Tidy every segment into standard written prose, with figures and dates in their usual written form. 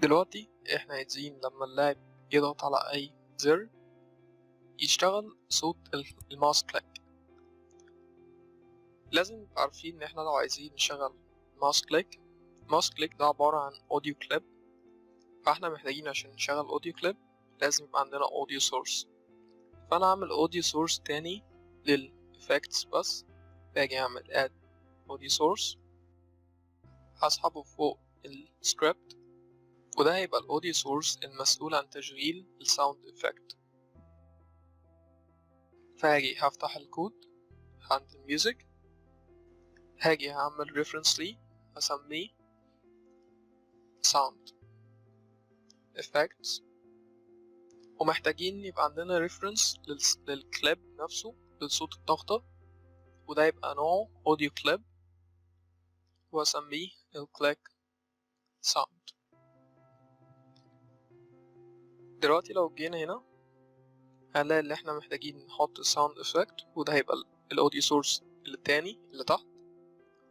دلوقتي احنا عايزين لما اللاعب يضغط على اي زر يشتغل صوت الماوس كليك. لازم نبقى عارفين ان احنا لو عايزين نشغل ماوس كليك ده عبارة عن اوديو كليب، فاحنا محتاجين عشان نشغل اوديو كليب لازم يبقى عندنا اوديو سورس. فانا اعمل اوديو سورس تاني للإفكتس بس، باجي اعمل اد اوديو سورس، هسحبه فوق السكريبت، وده هيبقى الاوديو سورس المسؤول عن تشغيل الساوند افكت. فهاجي هفتح الكود عند الميوزك، هاجي هعمل reference ليه هسميه sound effects، ومحتاجين يبقى عندنا reference للكليب نفسه لصوت الضغطة، وده يبقى نوعه audio clip واسميه الكليك sound. دلوقتي لو جينا هنا هنلاقي اللي احنا محتاجين نحط sound effect، وده هيبقى الاوديو سورس التاني اللي تحت،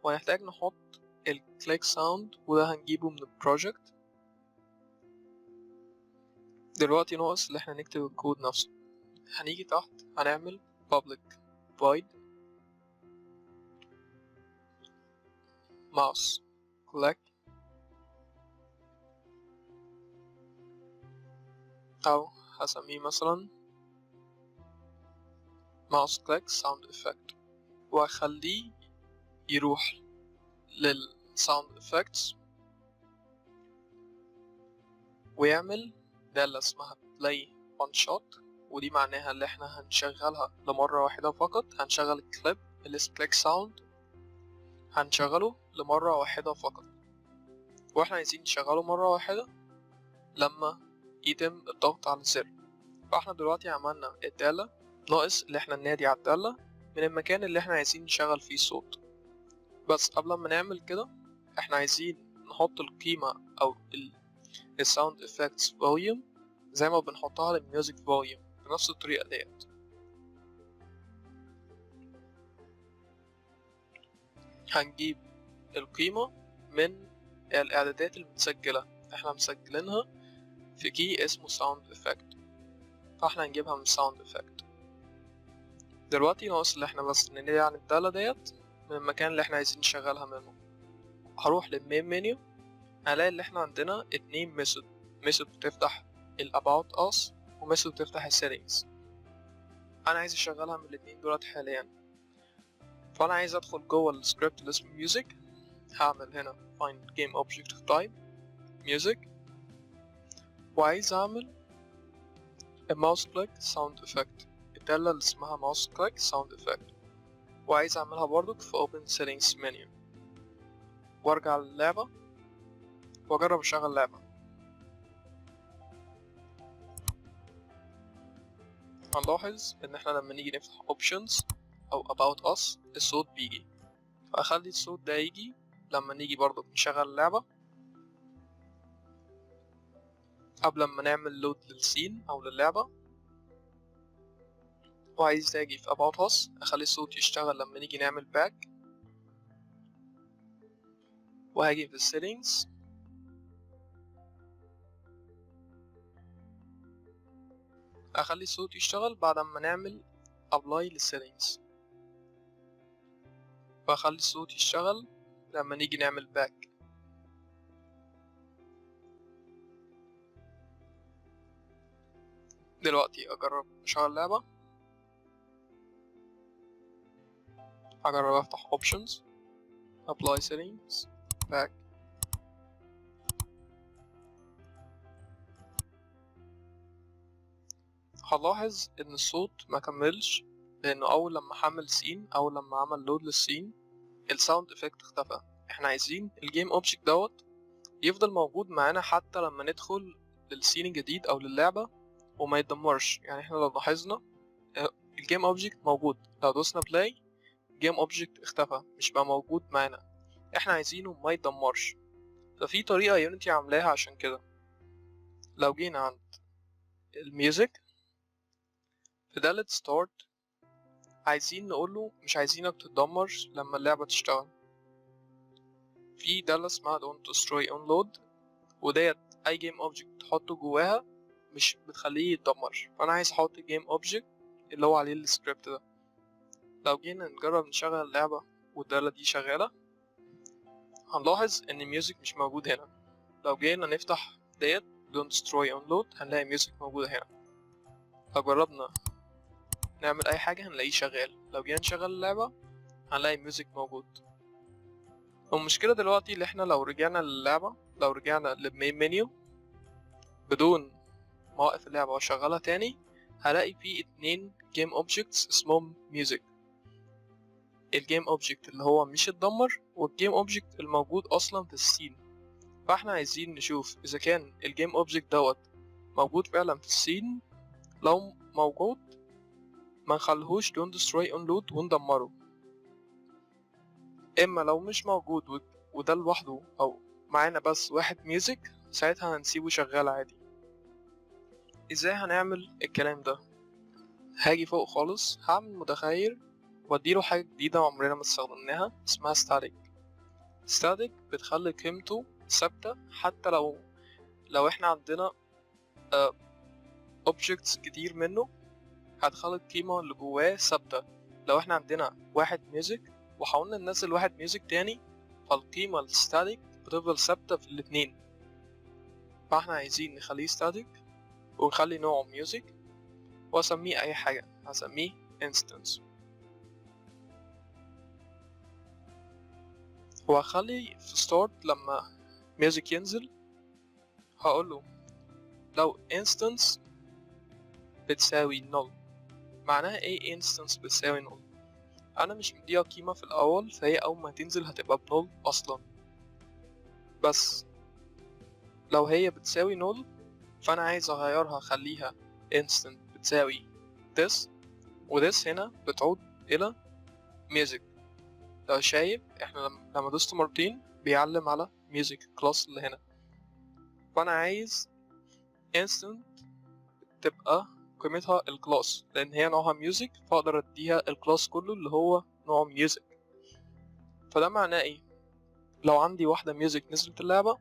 وهنحتاج نحط الكليك ساوند وده هنجيبه من البروجكت. دلوقتي ناقص اللي احنا نكتب الكود نفسه. هنيجي تحت هنعمل public void mouse click، أو هسميه مثلا mouse click sound effect، وهخليه يروح للsound effects ويعمل دالة اسمها play one shot، ودي معناها اللي احنا هنشغلها لمرة واحدة فقط. هنشغل الكليب اللي اسمه click sound هنشغله لمرة واحدة فقط، واحنا عايزين نشغله مرة واحدة لما يتم الضغط على الزر. فاحنا دلوقتي عملنا الدالة، ناقص اللي احنا ننادي على الدالة من المكان اللي احنا عايزين نشغل فيه الصوت. بس قبل ما نعمل كده احنا عايزين نحط القيمة او الساوند افكتس فوليوم زي ما بنحطها للميوزك فوليوم بنفس الطريقة ديت. هنجيب القيمة من الاعدادات المتسجلة، احنا مسجلينها في كي اسمه ساوند افكت، فاحنا هنجيبها من ساوند افكت. دلوقتي ناقص اللي احنا بس ننادي عن الدالة ديت من المكان اللي احنا عايزين نشغلها منه. هروح للمين منيو، هلاقي اللي احنا عندنا اتنين ميثود بتفتح ال about us وميثود بتفتح ال settings. انا عايز اشغلها من الاتنين دولت حاليا، فانا عايز ادخل جوه السكريبت اللي اسمه music. هعمل هنا find game object type music، وعايز اعمل mouse click sound effect، الدالة اللي اسمها mouse click sound effect، وعايز اعملها برضو في open settings menu، وارجع للعبة واجرب اشغل اللعبة. هنلاحظ ان احنا لما نيجي نفتح options او about us الصوت بيجي، فاخلي الصوت ده يجي لما نيجي برضو نشغل اللعبة قبل ما نعمل لود للسين او للعبة. وعايز اجي في about us اخلي الصوت يشتغل لما نيجي نعمل back، وهاجي في settings اخلي الصوت يشتغل بعد ما نعمل apply للsettings، واخلي الصوت يشتغل لما نيجي نعمل back. دلوقتي اجرب اشغل اللعبة، هجرب افتح options apply settings back. هلاحظ ان الصوت ما كملش، لانه اول لما حمل سين او لما عمل لود للسين الساوند افكت اختفى. احنا عايزين الجيم اوبجكت دوت يفضل موجود معانا حتى لما ندخل للسين الجديد او للعبة وما يتدمرش. يعني احنا لو لاحظنا الجيم اوبجكت موجود، لو دوسنا بلاي الجيم اوبجكت اختفى مش بقى موجود معانا، احنا عايزينه ما يتدمرش. ففي طريقة يونيتي عاملاها عشان كده. لو جينا عند الميوزك في دالة ستارت عايزين نقوله مش عايزينك تتدمر لما اللعبة تشتغل، في دالة اسمها don't destroy on load، وديت اي جيم اوبجكت تحطه جواها مش بتخليه يتدمر، فانا عايز احط جيم اوبجكت اللي هو عليه السكريبت ده. لو جينا نجرب نشغل اللعبة والدالة دي شغالة، هنلاحظ ان الميوزك مش موجود هنا. لو جينا نفتح ديت don't destroy unload هنلاقي ميوزك موجودة هنا. لو جربنا نعمل اي حاجة هنلاقيه شغال. لو جينا نشغل اللعبة هنلاقي ميوزك موجود. المشكلة دلوقتي اللي احنا لو رجعنا للعبة، لو رجعنا للمين منيو بدون ما اوقف اللعبة واشغلها تاني، هلاقي فيه 2 جيم اوبجكتس اسمهم ميوزك. الجيم اوبجكت اللي هو مش اتدمر والجيم اوبجكت الموجود اصلا في السين. فاحنا عايزين نشوف اذا كان الجيم اوبجكت دوت موجود فعلا في السين. لو موجود ما نخليهوش don't destroy unload وندمره. اما لو مش موجود وده لوحده او معانا بس واحد ميوزك، ساعتها هنسيبه شغال عادي. ازاي هنعمل الكلام ده؟ هاجي فوق خالص هعمل متغير واديله حاجة جديدة عمرنا ما استخدمناها اسمها static. static بتخلي قيمته ثابتة حتى لو احنا عندنا objects كتير منه، هتخلي القيمة اللي جواه ثابتة. لو احنا عندنا واحد ميوزك وحاولنا ننزل واحد ميوزك تاني، فالقيمة الستاتيك بتفضل ثابتة في الاتنين. فاحنا عايزين نخليه static ونخلي نوعه ميوزك واسميه اي حاجة، هسميه instance. وهخلي في start لما ميوزك ينزل هقوله لو instance بتساوي null. معناها ايه instance بتساوي null؟ انا مش مديها قيمة في الاول، فهي اول ما تنزل هتبقى بنول اصلا. بس لو هي بتساوي null فانا عايز اغيرها اخليها instant بتساوي this، و this هنا بتعود الى music. لو شايف احنا لما دوست مرتين بيعلم على music class اللي هنا. فانا عايز instant تبقى قيمتها الكلاس، لان هي نوعها music فاقدر اديها الكلاس كله اللي هو نوع music. فده معناه ايه؟ لو عندي واحدة music نزلت اللعبة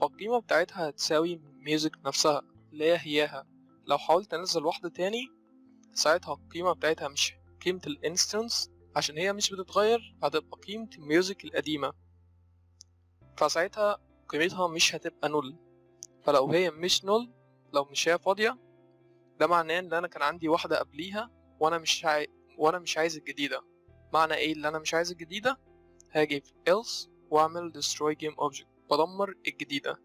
فالقيمة بتاعتها هتساوي music نفسها اللي هي هياها. لو حاولت انزل واحدة تاني ساعتها القيمة بتاعتها مش قيمة الانستنس، عشان هي مش بتتغير، هتبقى قيمة الميوزك القديمة، فساعتها قيمتها مش هتبقى نول. فلو هي مش نول، لو مش هي فاضية، ده معناه ان انا كان عندي واحدة قبليها وانا مش عايز الجديدة. معنى ايه اللي انا مش عايز الجديدة؟ هاجي في else واعمل destroy game object بدمر الجديدة،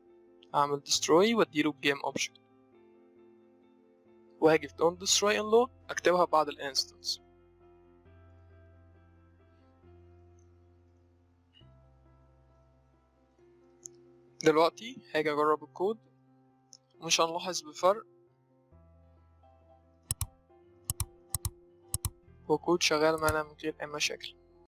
اعمل destroy واديله game object، وهاجي في don't destroy unload اكتبها بعد الانستنس. دلوقتي هاجي اجرب الكود ومش هنلاحظ بفرق، هو كود شغال معانا من غير اي مشاكل.